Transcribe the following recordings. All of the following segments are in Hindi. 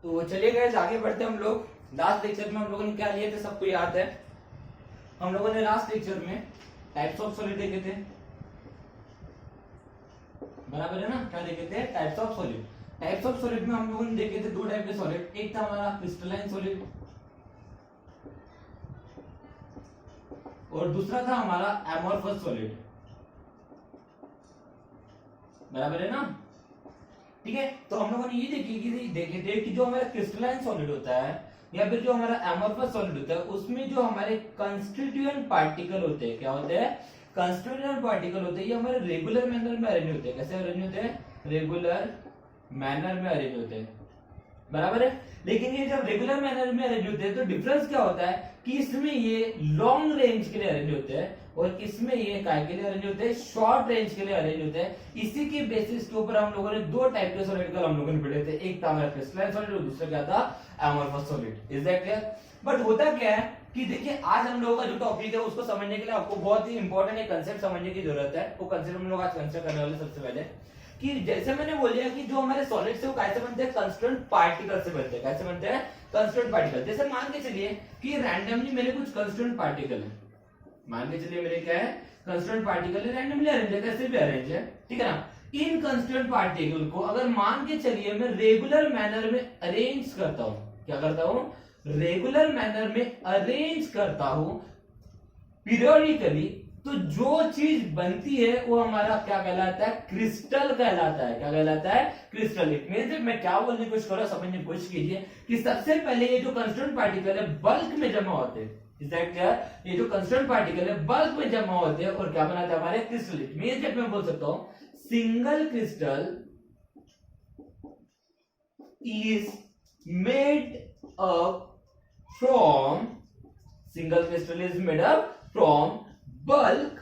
तो चलिए गाइस आगे बढ़ते हैं हम लोग। लास्ट लेक्चर में हम लोगों ने क्या लिए थे, सबको याद है। हम लोगों ने लास्ट लेक्चर में टाइप्स ऑफ सॉलिड देखे थे, बराबर है ना। क्या देखे थे? Types of solid. Types of solid में हम लोगों ने देखे थे दो टाइप के सॉलिड। एक था हमारा क्रिस्टलाइन सॉलिड और दूसरा था हमारा एमोर्फस सॉलिड, बराबर है ना। ठीक है, तो हम लोगों ने ये देखे थे कि जो हमारा क्रिस्टलाइन सॉलिड होता है या फिर जो हमारा एमोर्फस सॉलिड होता है उसमें जो हमारे कंस्टिट्यूएंट पार्टिकल होते हैं, क्या होते हैं? कंस्टिट्यूएंट पार्टिकल होते हैं। ये हमारे रेगुलर मैनर में अरेंज होते हैं। कैसे अरेंज होते हैं? रेगुलर मैनर में अरेंज होते हैं, बराबर है। लेकिन ये जब रेगुलर मैनर में अरेंज होते हैं तो डिफरेंस क्या होता है कि इसमें ये लॉन्ग रेंज के लिए अरेंज होते हैं और इसमें ये काय के लिए अरेंज होते हैं? शॉर्ट रेंज के लिए अरेंज होते हैं। इसी के बेसिस के ऊपर हम लोगों ने दो टाइप के सॉलिड का हम लोगों ने पढ़े थे। एक था हमारा क्रिस्टलाइन सॉलिड और दूसरा क्या था? Amorphous solid. Is that clear? But होता क्या है कि देखिए आज हम लोगों का जो टॉपिक है उसको समझने के लिए आपको बहुत ही इंपॉर्टेंट एक कंसेप्ट समझने की जरूरत है। वो कंसेप्ट हम लोग आज कंसिडर करने वाले सबसे पहले कि जैसे मैंने बोलिया कि जो हमारे सॉलिड से वो कैसे बनते हैं? कांस्टेंट पार्टिकल से बनते हैं। कैसे बनते हैं? Constant particle. जैसे मान के चलिए कि रैंडमली मेरे कुछ कांस्टेंट पार्टिकल है, मान के चलिए मेरे क्या है? कांस्टेंट पार्टिकल है, रैंडमली अरेंज है, कैसे भी अरेंज है, ठीक है ना। इन कांस्टेंट पार्टिकल को अगर मान के चलिए मैं रेगुलर मैनर में अरेंज करता हूं, क्या करता हूं? रेगुलर मैनर में अरेंज करता हूं पीरियोडिकली, तो जो चीज बनती है वो हमारा क्या कहलाता है? क्रिस्टल कहलाता है। क्या कहलाता है? क्रिस्टल। इट मींस मैं क्या बोलने की कोशिश कर रहा हूं, समझने की कोशिश कीजिए कि सबसे पहले ये जो कांस्टेंट पार्टिकल है बल्क में जमा होते हैं। Is that clear? ये जो कांस्टेंट पार्टिकल है बल्क में जमा होते हैं और क्या बनाते हैं? हमारे क्रिस्टल। इट मींस दैट मैं बोल सकता हूं single crystal is made up from, single crystal is made up from bulk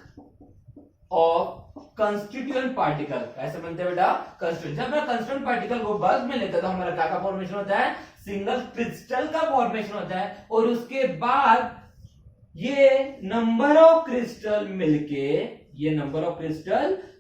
of constituent particle. कैसे बनते हैं बेटा? कंस्टिट्यूएंट। जब मैं कंस्टिट्यूएंट पार्टिकल को बल्क में लेता तो हमारा क्या का फॉर्मेशन होता है? सिंगल क्रिस्टल का फॉर्मेशन होता है और उसके बाद ये नंबर ऑफ क्रिस्टल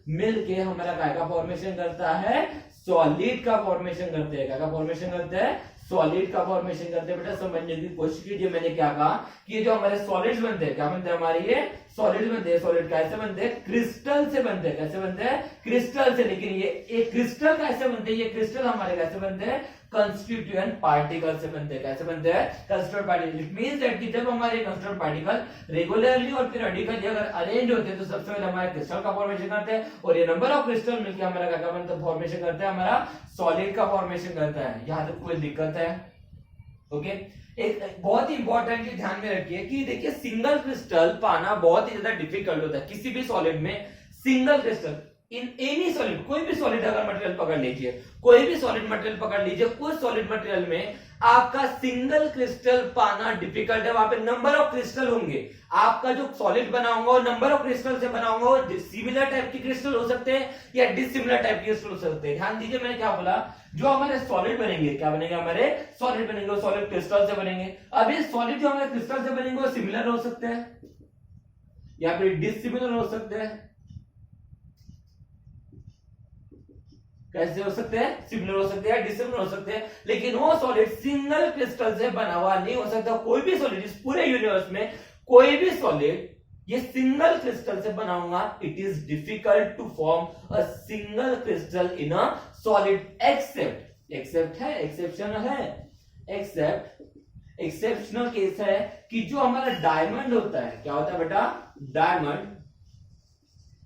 मिलके हमारा क्या का फॉर्मेशन करता है? सॉलिड का फॉर्मेशन करते हैं। क्या का फॉर्मेशन करते हैं? सॉलिड का फॉर्मेशन करते हैं। बेटा समझने की कोशिश कीजिए, मैंने क्या कहा कि ये जो हमारे सॉलिड्स बनते हैं, क्या बनते हैं? हमारे ये सॉलिड बनते हैं। सॉलिड कैसे बनते हैं? क्रिस्टल से बनते हैं। कैसे बनते हैं? क्रिस्टल से। लेकिन ये एक क्रिस्टल कैसे बनते हैं? ये क्रिस्टल हमारे कैसे बनते हैं? कंस्टिट्यूएंट पार्टिकल से बनते हैं। कैसे बनते हैं? Constituent particle. It means that कि जब हमारे कंस्टिट्यूएंट पार्टिकल रेगुलरली और पीरियोडिकली अगर अरेंज होते हैं तो सबसे पहले हमारे क्रिस्टल का फॉर्मेशन करते हैं और ये नंबर ऑफ क्रिस्टल मिलकर हमारा क्या बनता है? फॉर्मेशन करते हैं, हमारा सॉलिड का फॉर्मेशन करता है। यहां तक कोई दिक्कत है? ओके एक बहुत ही इंपॉर्टेंट चीज ध्यान में रखिए कि देखिए सिंगल क्रिस्टल पाना बहुत ही ज्यादा डिफिकल्ट होता है किसी भी सॉलिड में। Single crystal in any solid, कोई भी सॉलिड अगर मटेरियल पकड़ लीजिए, कोई भी सॉलिड मटेरियल पकड़ लीजिए, उस सॉलिड मटेरियल में आपका सिंगल क्रिस्टल पाना डिफिकल्ट है। वहां पे नंबर ऑफ क्रिस्टल होंगे। आपका जो सॉलिड बना होगा वो नंबर ऑफ क्रिस्टल से बना होगा। वो सिमिलर टाइप की क्रिस्टल हो सकते हैं या डिसिमिलर टाइप की क्रिस्टल हो सकते हैं। ध्यान दीजिए मैंने क्या बोला, जो हमारे सॉलिड बनेंगे, क्या बनेंगे? हमारे सॉलिड बनेंगे, वो सॉलिड क्रिस्टल से बनेंगे। अब ये सॉलिड जो हमारे क्रिस्टल से बनेंगे वो सिमिलर हो सकते हैं या फिर डिसिमिलर हो सकते हैं। कैसे हो सकते हैं? सिमिलर हो सकते हैं, डिसिमिलर हो सकते हैं। लेकिन वो सॉलिड सिंगल क्रिस्टल से बना हुआ नहीं हो सकता। कोई भी सॉलिड इस पूरे यूनिवर्स में कोई भी सॉलिड ये सिंगल क्रिस्टल से बना होगा, it is difficult to form a single crystal in a solid except, except है, एक्सेप्शन है, एक्सेप्शनल केस है कि जो हमारा डायमंड होता है, क्या होता है बेटा? डायमंड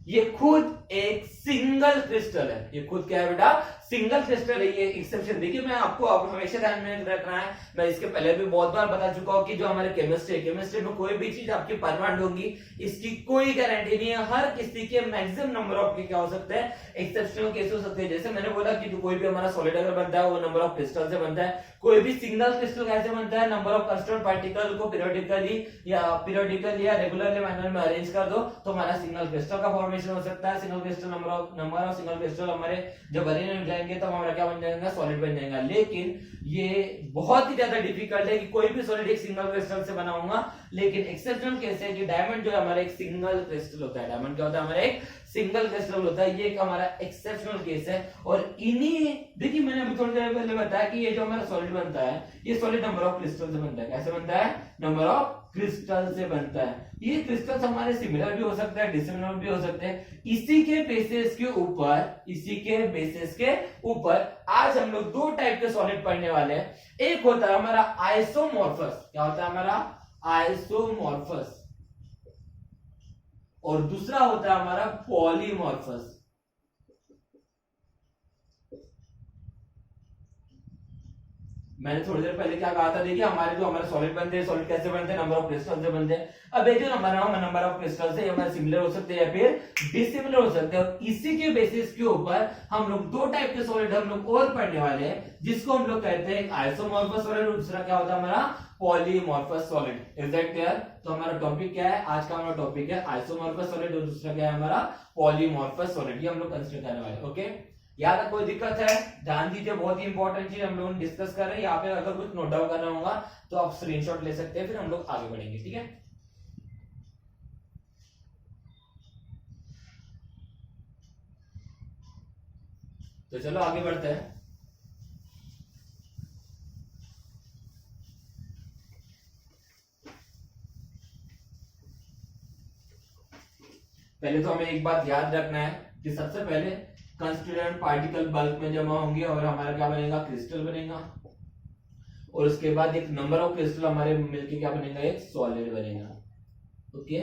ये खुद एक सिंगल क्रिस्टल है। ये खुद क्या है बेटा? सिंगल क्रिस्टल है। ये एक्सेप्शन देखिए, मैं आपको हमेशा ध्यान में रखना है, मैं इसके पहले भी बहुत बार बता चुका हूं कि जो हमारे केमिस्ट्री में कोई भी चीज आपकी परमानेंट होगी इसकी कोई गारंटी नहीं है। हर किसी के मैक्सिमम नंबर ऑफ के क्या हो सकते हैं? एक्सेप्शनल केस हो सकते हैं। जैसे मैंने बोला कि कोई भी हमारा सॉलिड अगर बनता है वो नंबर ऑफ क्रिस्टल से बनता है। कोई भी सिंगल क्रिस्टल कैसे बनता है? नंबर ऑफ कांस्टेंट पार्टिकल को पीरियोडिकली या रेगुलरली मैनर में अरेंज कर दो तो हमारा सिंगल क्रिस्टल का फॉर्मेशन हो सकता है। Single crystal number of single crystal हमारे जब अरेंज हो जाएंगे तो हमारा क्या बन जाएगा? सॉलिड बन जाएगा। लेकिन ये बहुत ही ज्यादा डिफिकल्ट है कि कोई भी सॉलिड एक सिंगल क्रिस्टल से बना होगा। लेकिन एक्सेप्शनल केस है कि डायमंड जो है हमारा एक सिंगल क्रिस्टल होता है। डायमंड क्या होता है? हमारा एक सिंगल क्रिस्टल होता है, ये एक हमारा एक्सेप्शनल केस है। और इन्हीं देखिए मैंने अभी थोड़ी देर पहले बताया कि ये जो हमारा सॉलिड बनता है ये सॉलिड नंबर ऑफ क्रिस्टल से बनता है। कैसे बनता है? नंबर ऑफ क्रिस्टल से बनता है। ये क्रिस्टल्स हमारे सिमिलर भी हो सकते हैं, डिसिमिलर भी हो सकते हैं। इसी के बेसिस के ऊपर आज हम लोग दो टाइप के सॉलिड पढ़ने वाले हैं। एक होता है हमारा आइसोमॉर्फस। क्या होता है हमारा? आइसोमॉर्फस। और दूसरा होता है हमारा पॉलीमॉर्फस। मैंने थोड़ी देर पहले क्या कहा था? देखिए हमारे सॉलिड बनते हैं, सॉलिड कैसे बनते हैं? नंबर ऑफ क्रिस्टल से बनते हैं। अब ये जो नंबर ऑफ क्रिस्टल से हमारे सिमिलर हो सकते हैं या फिर डिसिमिलर हो सकते हैं। और इसी के बेसिस के ऊपर हम लोग दो टाइप के सॉलिड हम लोग और पढ़ने वाले हैं, जिसको हम लोग कहते हैं आइसोमॉर्फस सॉलिड और दूसरा क्या होता है हमारा? पॉलीमॉर्फस सॉलिड। Is that clear? तो हमारा टॉपिक क्या है आज का? हमारा टॉपिक है आइसोमॉर्फस सॉलिड और दूसरा क्या है हमारा? पॉलीमॉर्फस सॉलिड। ये हम लोग कंसीडर करने वाले। ओके, यहाँ तक कोई दिक्कत है? ध्यान दीजिए, बहुत ही इंपॉर्टेंट चीज हम लोग डिस्कस कर रहे हैं। यहाँ पे अगर कुछ नोट डाउन करना होगा तो आप स्क्रीनशॉट ले सकते हैं, फिर हम लोग आगे बढ़ेंगे। ठीक है, तो चलो आगे बढ़ते हैं। पहले तो हमें एक बात याद रखना है कि सबसे पहले कंस्टिट्यूएंट पार्टिकल बल्क में जमा होंगे और हमारा क्या बनेगा? क्रिस्टल बनेगा। और उसके बाद एक नंबर ऑफ क्रिस्टल हमारे मिलके क्या बनेगा? एक सॉलिड बनेगा। ओके,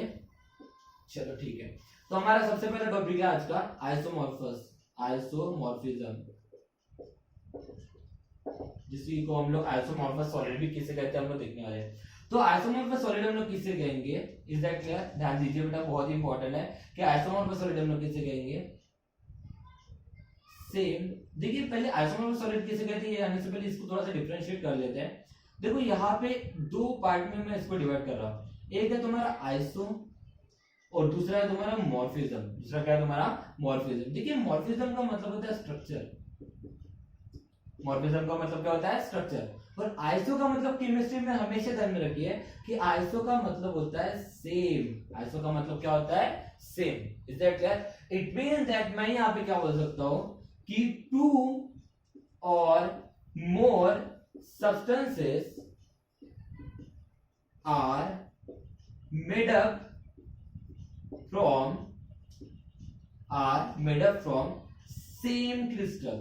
चलो ठीक है। तो हमारा सबसे पहला टॉपिक है आज का आइसोमॉर्फिज्म, जिसको हम लोग आइसोमॉर्फस सॉलिड भी किसे कहते हैं हम लोग देखने वाले हैं। तो आइसोमॉर्फस सॉलिड हम लोग किसे कहेंगे? Is that clear? ध्यान दीजिए बेटा, बहुत ही इंपॉर्टेंट है कि आइसोमॉर्फस सॉलिड हम लोग किसे कहेंगे? सेम। देखिए पहले आइसोमॉर्फस सॉलिड किसे कहते हैं ये आने से पहले इसको थोड़ा सा डिफरेंशिएट कर लेते हैं। देखो यहाँ पे दो पार्ट में मैं इसको डिवाइड कर रहा हूं। एक है तुम्हारा आइसो और दूसरा है तुम्हारा मॉर्फिज्म। दूसरा क्या है तुम्हारा? मॉर्फिज्म। देखिए मॉर्फिज्म का मतलब होता है स्ट्रक्चर। मॉर्फिज्म का मतलब क्या होता है? स्ट्रक्चर। और आइसो का मतलब केमिस्ट्री में हमेशा ध्यान में रखिए कि आइसो का मतलब होता है सेम। आइसो का मतलब क्या होता है? Same. Is that clear? It means that मैं यहाँ पे क्या बोल सकता हूं कि टू और मोर substances are made up from same crystal।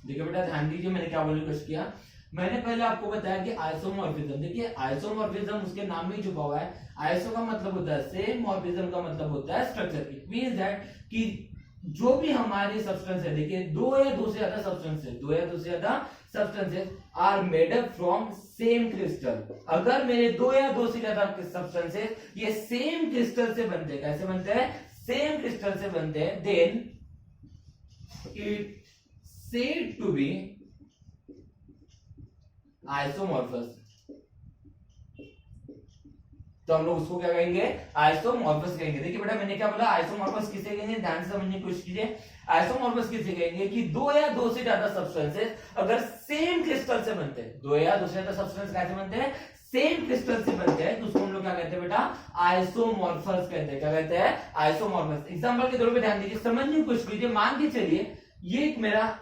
देखिए बेटा ध्यान दीजिए, मैंने क्या बोलने की कोशिश किया। मैंने पहले आपको बताया कि आइसोमॉर्फिज्म, देखिए आइसोमॉर्फिज्म उसके नाम में ही छुपा हुआ है। आइसो का मतलब होता है सेम, मॉर्फिज्म का मतलब होता है स्ट्रक्चर। इट मींस दैट कि जो भी हमारी सब्सटेंस है, देखिए दो या दो से ज्यादा substances are made up from same crystal. अगर मेरे दो या दो से ज्यादा सब्सटेंसेस ये सेम क्रिस्टल से बनते हैं, कैसे बनते हैं? सेम क्रिस्टल से बनते हैं, then it said to be isomorphous. तो हम लोग उसको क्या कहेंगे? आइसोमॉर्फस कहेंगे। देखिए बेटा मैंने क्या बोला? आइसोमॉर्फस किसे कहेंगे? ध्यान से समझने की कोशिश कीजिए। आइसोमॉर्फस किसे कहेंगे? कि दो या दो से ज्यादा सब्सटेंसेस अगर सेम क्रिस्टल से बनते हैं, दो या दो से ज्यादा सब्सटेंस कैसे बनते हैं? सेम क्रिस्टल से बनते हैं, तो उसको हम लोग क्या कहते हैं बेटा? आइसोमॉर्फस कहते हैं। क्या कहते हैं? आइसोमॉर्फस। एग्जांपल के तौर पे ध्यान दीजिए, समझने की कोशिश कीजिए। मान के चलिए ये एक मेरा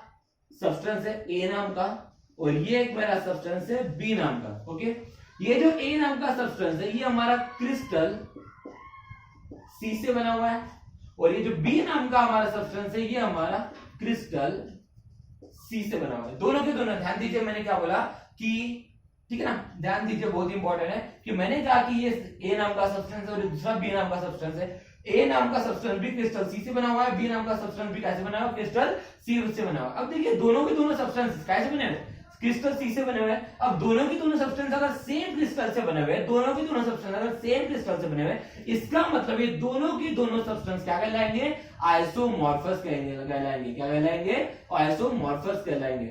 सब्सटेंस है ए नाम का और ये एक मेरा सब्सटेंस है बी नाम का। ओके, ये जो ए नाम का सब्सटेंस है ये हमारा क्रिस्टल सी से बना हुआ है और ये जो बी नाम का हमारा सब्सटेंस है ये हमारा क्रिस्टल सी से बना हुआ है। दोनों के दोनों, ध्यान दीजिए मैंने क्या बोला कि, ठीक है ना, ध्यान दीजिए बहुत इंपॉर्टेंट है कि मैंने कहा कि ये ए नाम का सब्सटेंस है और दूसरा बी नाम का सब्सटेंस है। ए नाम का सब्सटेंस भी क्रिस्टल सी से बना हुआ है, बी नाम का सब्सटेंस भी कैसे बना हुआ है? क्रिस्टल सी से बना हुआ है। अब देखिए दोनों के दोनों सब्सटेंस कैसे बने हुए? क्रिस्टल सी से बने हुए हैं। अब दोनों के दोनों सब्सटेंस अगर सेम क्रिस्टल से बने हुए हैं, दोनों के दोनों सब्सटेंस अगर सेम क्रिस्टल से बने हुए हैं, इसका मतलब ये दोनों की दोनों सब्सटेंस क्या कहलाएंगे? आइसोमॉर्फस कहलाएंगे। क्या कहलाएंगे? आइसोमॉर्फस कहलाएंगे।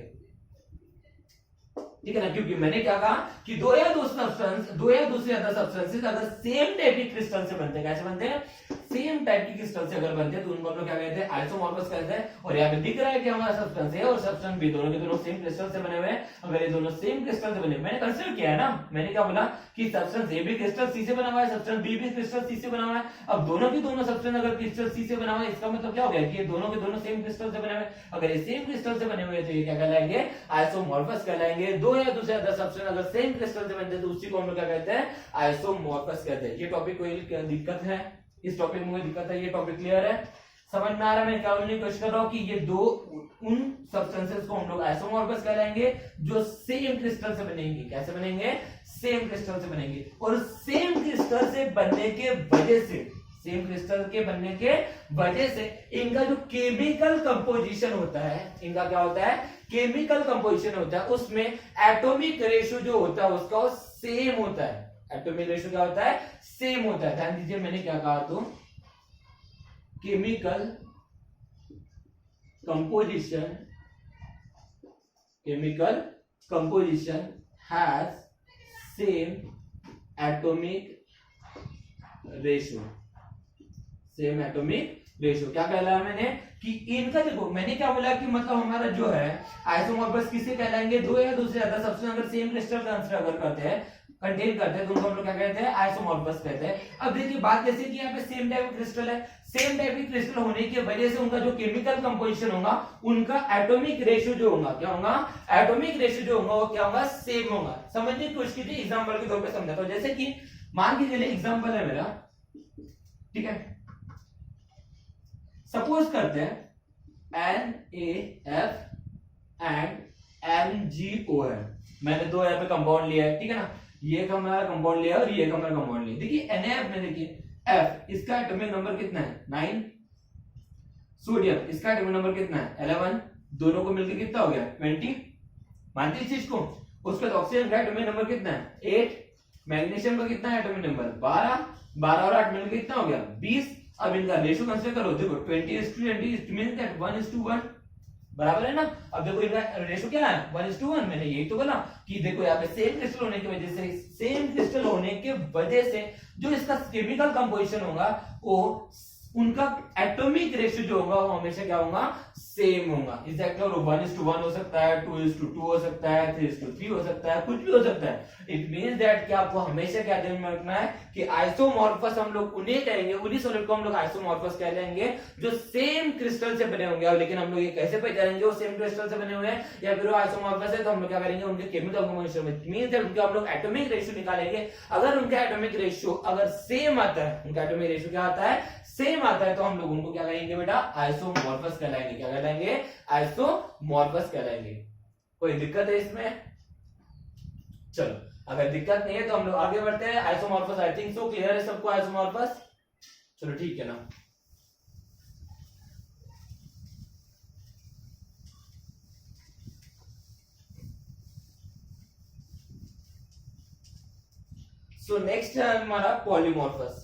ठीक है ना, क्योंकि मैंने क्या कहा कि दो या दो से ज्यादा सब्सटेंसेस अगर सेम टाइप की क्रिस्टल से बनते हैं, कैसे बनते हैं, सेम टाइप की क्रिस्टल से अगर बनते हैं तो उनको हम लोग क्या कहते हैं, आइसोमॉर्फस कहते हैं। और यहाँ पे दिख रहा है कि हमारा सब्सटेंस है और सब्सटेंस भी दोनों के दोनों सेम क्रिस्टल से बने हुए हैं। अगर ये दोनों सेम क्रिस्टल से बने, मैंने कंसीडर किया है ना, मैंने क्या बोला कि सब्सटेंस ए भी क्रिस्टल सी से बना हुआ है, सब्सटेंस बी भी क्रिस्टल सी से बना हुआ है। अब दोनों की दोनों सब्सटेंस अगर क्रिस्टल सी से बना हुआ है, इसका मतलब क्या हो गया कि ये दोनों के दोनों सेम क्रिस्टल से बने हुए हैं। अगर ये सेम क्रिस्टल से बने हुए हैं तो ये क्या कहलाएंगे, आइसोमॉर्फस कहलाएंगे। दो या दो से ज्यादा सब्सटेंस अगर सेम क्रिस्टल से बनते हैं तो उसी को हम लोग क्या कहते हैं, आइसोमॉर्फस कहते हैं। ये टॉपिक कोई दिक्कत है, इस टॉपिक में कोई दिक्कत है, ये टॉपिक क्लियर है, समझ में आ रहा है। मैं क्या बोलने की कोशिश कर रहा हूं कि ये दो उन सब्सटेंसेस को हम लोग आइसोमॉर्फस कहलाएंगे जो सेम क्रिस्टल से बनेंगे। कैसे बनेंगे, सेम क्रिस्टल से बनेंगे। और सेम क्रिस्टल से बनने के वजह से, सेम क्रिस्टल के बनने के वजह से इनका जो केमिकल कंपोजिशन होता है, इनका क्या होता है, केमिकल कंपोजिशन होता है, उसमें एटॉमिक रेशियो जो होता है उसका सेम होता है। एटॉमिक रेशियो क्या होता है, सेम होता है। ध्यान दीजिए मैंने क्या कहा, तो chemical composition has same atomic ratio, same atomic ratio. क्या कहलाया मैंने कि इनका, देखो मैंने क्या बोला कि मतलब हमारा जो है आइसोमॉर्फस किसे कहलाएंगे, दो या दो से ज्यादा सब्सटेंस अगर सेम क्रिस्टल कंस्ट्रक्ट करते हैं, कंटेन करते हैं, तो उनको हम लोग क्या कहते हैं, आइसोमॉर्फस कहते हैं। अब देखिए बात कैसे कि यहाँ पे सेम टाइप क्रिस्टल है, सेम टाइप की क्रिस्टल होने की वजह से उनका जो केमिकल कंपोजिशन होगा, उनका एटॉमिक रेशियो जो होगा, क्या होगा, एटॉमिक रेशियो जो होगा वो क्या होगा, सेम होगा। समझने की कोशिश कीजिए, एग्जांपल के तौर पे समझाता हूं। जैसे कि मान के चलिए एग्जांपल है मेरा, ठीक है, सपोज करते हैं NaF एंड MgO है, मैंने दो यहाँ पे कंपाउंड लिया है, ठीक है ना, ये का हमारा कंपाउंड लिया और ये का हमारा कंपाउंड लिया। देखिए NaF में देखिए F इसका एटॉमिक नंबर कितना है, 9, सोडियम इसका एटॉमिक नंबर कितना है, 11, दोनों को मिलकर कितना हो गया, 20। मानते इस चीज को। उसके बाद ऑक्सीजन का एटॉमिक नंबर कितना है, 8, मैग्नीशियम का कितना है एटॉमिक नंबर, 12 और 8 मिलकर कितना हो गया, 20। अब इनका रेशियो कंसीडर करो, देखो 20:20, इट मींस दैट 1:1 बराबर है ना। अब देखो इनका रेशियो क्या है, 1:1। मैंने यही तो बोला कि देखो यहाँ पे सेम क्रिस्टल होने की वजह से, सेम क्रिस्टल होने के वजह से जो इसका केमिकल कंपोजिशन होगा वो, उनका एटॉमिक रेशियो जो होगा वो हमेशा क्या होगा, सेम होगा। एग्जैक्टली 1:1 हो सकता है, 2:2 हो सकता है, 3:3 हो सकता है, कुछ भी हो सकता है। इट मींस दैट कि आपको हमेशा क्या ध्यान में रखना है कि आइसोमॉर्फस हम लोग उन्हें कहेंगे, उन्हीं सॉलिड को हम लोग आइसोमॉर्फस कह लेंगे जो सेम क्रिस्टल से बने होंगे। लेकिन हम लोग ये कैसे पहचानेंगे वो सेम क्रिस्टल से बने हुए हैं या फिर वो आइसोमॉर्फस है, तो हम लोग क्या करेंगे, उनके केमिकल कंपोजिशन में मींस दैट उनका हम लोग एटॉमिक रेशियो निकालेंगे। अगर उनका एटॉमिक रेशियो अगर सेम आता है, उनका एटॉमिक रेशियो क्या आता है, सेम आता है, तो हम लोग उनको क्या कहेंगे बेटा, आइसोमॉर्फस कहलाएंगे। क्या कहलाएंगे, आइसोमॉर्फस कहलाएंगे। कोई दिक्कत है इसमें? चलो अगर दिक्कत नहीं है तो हम लोग आगे बढ़ते हैं। Isomorphous I think so clear है सबको, आइसोमॉर्फस। चलो ठीक है ना। सो नेक्स्ट है हमारा पॉलीमॉर्फस।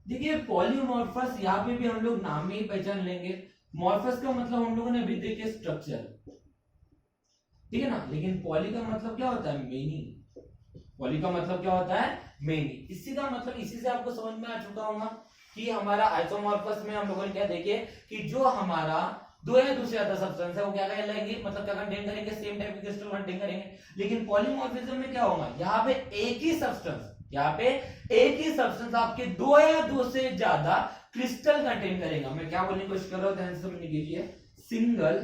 देखिए पॉलीमॉर्फस यहाँ पे भी हम लोग नाम में ही पहचान लेंगे। मॉर्फस का मतलब हम लोगों ने अभी देखे स्ट्रक्चर, ठीक है ना, लेकिन पॉली का मतलब क्या होता है, मेनी। पॉली का मतलब क्या होता है, मेनी। इसी का मतलब, इसी से आपको समझ में आ चुका होगा कि हमारा आइसोमॉर्फस में हम लोगों ने क्या देखे कि जो हमारा दो या दो से ज्यादा सब्सटेंस है वो क्या कहलाएंगे, मतलब क्या कंटेन करेंगे, सेम टाइप के क्रिस्टल कंटेन करेंगे। लेकिन पॉलीमॉर्फिज्म में क्या होगा, यहाँ पे एक ही सब्सटेंस, यहाँ पे एक ही सब्सटेंस आपके दो या दो से ज्यादा क्रिस्टल कंटेन करेगा। मैं क्या बोलने की कोशिश कर रहा हूं, ध्यान से समझने के लिए। Single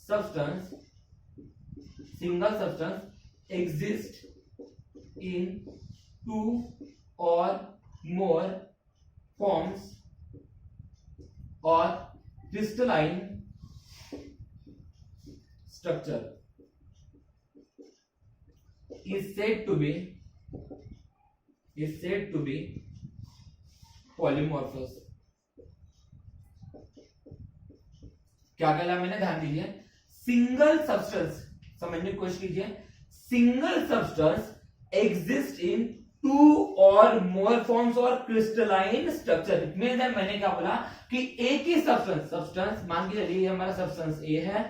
substance exist in 2 or more forms or crystalline structure is said to be polymorphous। क्या कहला मैंने, ध्यान दीजिए। सिंगल सब्सटेंस, समझने की कोशिश कीजिए। Single substance exist in two और मोर फॉर्म्स और crystalline structure. It means that मैंने क्या बोला कि एक ही सब्सटेंस मान के चलिए हमारा सब्सटेंस ए है,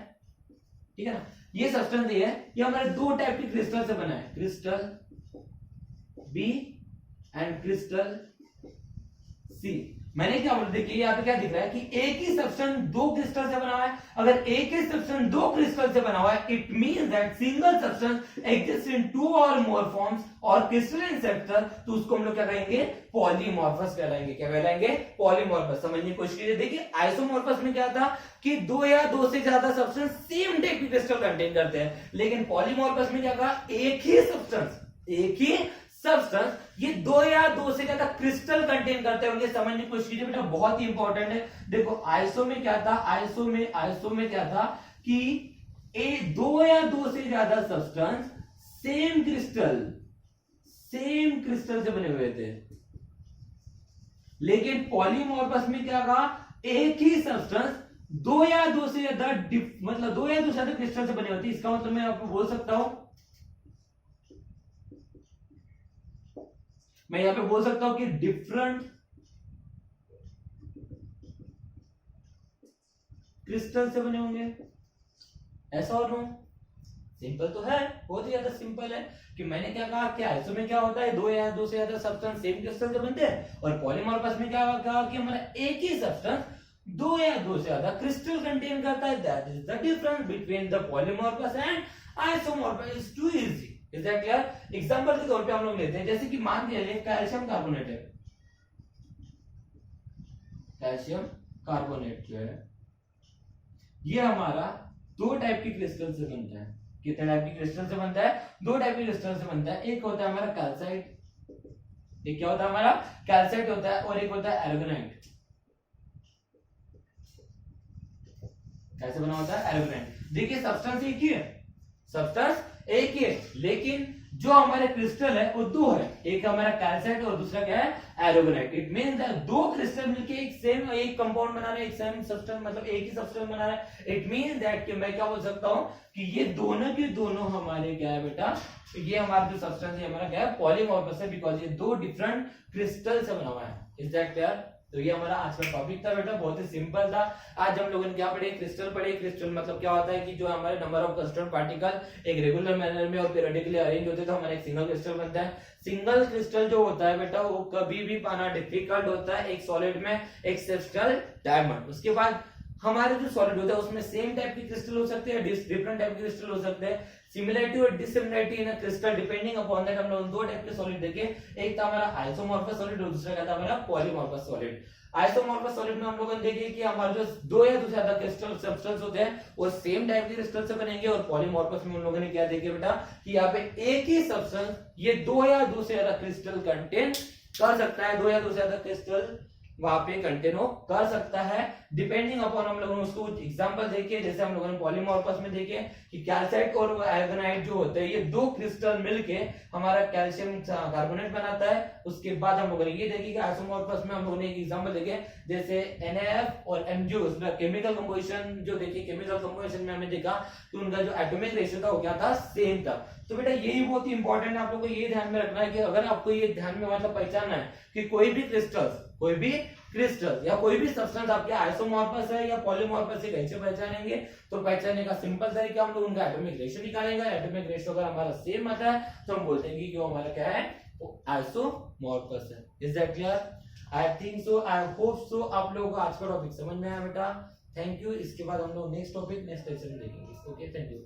ठीक है ना, ये सब्सटेंस ए है, ये हमारे दो टाइप के क्रिस्टल से बना है, क्रिस्टल बी एंड क्रिस्टल सी। मैंने क्या बोला, देखिए यहाँ पे क्या दिख रहा है कि एक ही सब्सटेंस दो क्रिस्टल से बना हुआ है। अगर एक ही सब्सटेंस दो क्रिस्टल से बना हुआ है, it means that single substance exist in two और मोर फॉर्म्स और क्रिस्टलाइन स्ट्रक्चर, तो उसको हम लोग क्या कहेंगे, पॉलीमॉर्फस कहलाएंगे। क्या कहलाएंगे, पॉलीमॉर्फस। समझने की कोशिश कीजिए। देखिए आइसोमॉर्फस में क्या था कि दो या दो से ज्यादा सब्सटेंस सेम टाइप की क्रिस्टल कंटेन करते हैं, लेकिन पॉलीमॉर्फस में क्या कहा, एक ही सब्सटेंस ये दो या दो से ज्यादा क्रिस्टल कंटेन करते होंगे। समझने की कोशिश कीजिए बेटा, बहुत ही इंपॉर्टेंट है। देखो आइसो में क्या था, आइसो में क्या था कि दो या दो से ज्यादा सब्सटेंस सेम क्रिस्टल से बने हुए थे, लेकिन पॉलीमॉर्फस में क्या कहा, एक ही सब्सटेंस दो या दो से ज्यादा मतलब दो या दो से ज्यादा क्रिस्टल से बने होते हैं। इसका मतलब मैं आपको बोल सकता हूं, मैं यहां पे बोल सकता हूं कि डिफरेंट क्रिस्टल से बने होंगे, ऐसा और नो। सिंपल तो है, बहुत ही ज्यादा सिंपल है कि मैंने क्या कहा कि आइसो में क्या होता है, दो या दो से ज्यादा सब्सटेंस सेम क्रिस्टल से बनते हैं, और पॉलीमॉर्फस में क्या कहा कि हमारा एक ही सब्सटेंस दो या दो से ज्यादा क्रिस्टल कंटेन करता है। That is the difference between the polymorphous and isomorphous. Is too easy. Is that clear? Example के तौर पे हम लोग लेते हैं, जैसे कि मान लीजिए कैल्शियम कार्बोनेट है, कैल्शियम कार्बोनेट जो है ये हमारा दो टाइप की क्रिस्टल से बनता है। कितने टाइप की क्रिस्टल से बनता है, दो टाइप की क्रिस्टल से बनता है। एक होता है हमारा कैल्साइट, एक क्या होता है हमारा कैल्साइट होता है, और एक होता है एल्गोनाइट। कैसे बना होता है, एल्गोनाइट। देखिए सब्सटेंस एक ही है, सब्सटेंस एक ही है, लेकिन जो हमारे क्रिस्टल है वो दो है, एक हमारा कैल्साइट और दूसरा क्या है, एरोगोनाइट। इट मींस दैट दो क्रिस्टल मिलके एक कंपाउंड बना रहे हैं, एक सेम सब्सटेंस, मतलब एक ही सब्सटेंस बना रहे हैं। इट मींस दैट कि मैं क्या बोल सकता हूं कि ये दोनों के दोनों हमारे क्या है बेटा, ये हमारा जो सब्सटेंस है हमारा क्या है, पॉलीमॉर्फस है, बिकॉज ये दो डिफरेंट क्रिस्टल से बना हुआ है। Is that clear? तो ये हमारा आज का टॉपिक था बेटा, बहुत ही सिंपल था। आज हम लोगों ने क्या पढ़े, क्रिस्टल पढ़े। क्रिस्टल मतलब क्या होता है कि जो हमारे नंबर ऑफ क्रिस्टल पार्टिकल एक रेगुलर मैनर में और पीरियडिकली अरेंज होते हैं तो हमारा एक सिंगल क्रिस्टल बनता है। सिंगल क्रिस्टल जो होता है बेटा वो कभी भी पाना डिफिकल्ट होता है, एक सॉलिड में एक क्रिस्टल डायमंड। उसके बाद हमारे जो सॉलिड होता है उसमें सेम टाइप की क्रिस्टल हो सकते हैं, डिफरेंट टाइप के क्रिस्टल हो सकते हैं। सिमिलरिटी और dissimilarity in crystal depending upon that हम लोग दो टाइप के सॉलिड देखे, एक था हमारा आइसोमॉर्फस सॉलिड और दूसरा क्या था हमारा पॉलीमॉर्फस सॉलिड। आइसोमॉर्फस सॉलिड में हम लोगों ने देखे कि हमारे जो दो या दो से ज्यादा क्रिस्टल सब्सटेंस होते हैं वो सेम टाइप के क्रिस्टल से बनेंगे, और पॉलीमॉर्फस में हम लोगों ने क्या देखे बेटा कि यहाँ पे एक ही सब्सटेंस ये दो या दो से ज्यादा क्रिस्टल कंटेन कर सकता है, दो या दो से ज्यादा क्रिस्टल वहां पे कंटेन कर सकता है, डिपेंडिंग अपॉन हम लोगों ने उसको एग्जांपल देखे। जैसे हम लोगों ने पॉलीमॉर्फस में देखे कि कैल्साइट और एल्गोनाइट जो होते हैं ये दो क्रिस्टल मिलके हमारा कैल्शियम कार्बोनेट बनाता है। उसके बाद हम लोगों ने ये देखे कि आइसोमॉर्फस में हम लोगों ने एक एग्जांपल देखे, जैसे NaF और MgO, उसमें केमिकल कंपोजिशन जो देखी, केमिकल कंपोजिशन में हमने देखा कि उनका जो एटॉमिक रेशियो था वो क्या था, सेम था। तो बेटा यही बहुत ही इंपॉर्टेंट है, आप लोगों को ये ध्यान में रखना है कि अगर आपको ये ध्यान में मतलब पहचानना है कि कोई भी क्रिस्टल या कोई भी सब्सटेंस आपके आइसोमॉर्फस है या पॉलीमॉर्फस है, कैसे पहचानेंगे, तो पहचानने का सिंपल तरीका हम लोग उनका एटॉमिक रेशियो निकालेंगे। एटॉमिक रेशियो अगर हमारा सेम आता है तो हम बोलते हैं कि वो हमारा क्या है, वो आइसोमॉर्फस है। Is that clear? I think so, I hope so आप लोगों को आज का टॉपिक समझ में आया बेटा। Thank you. इसके बाद हम लोग नेक्स्ट टॉपिक नेक्स्ट लेक्चर में देखेंगे। Okay, thank you.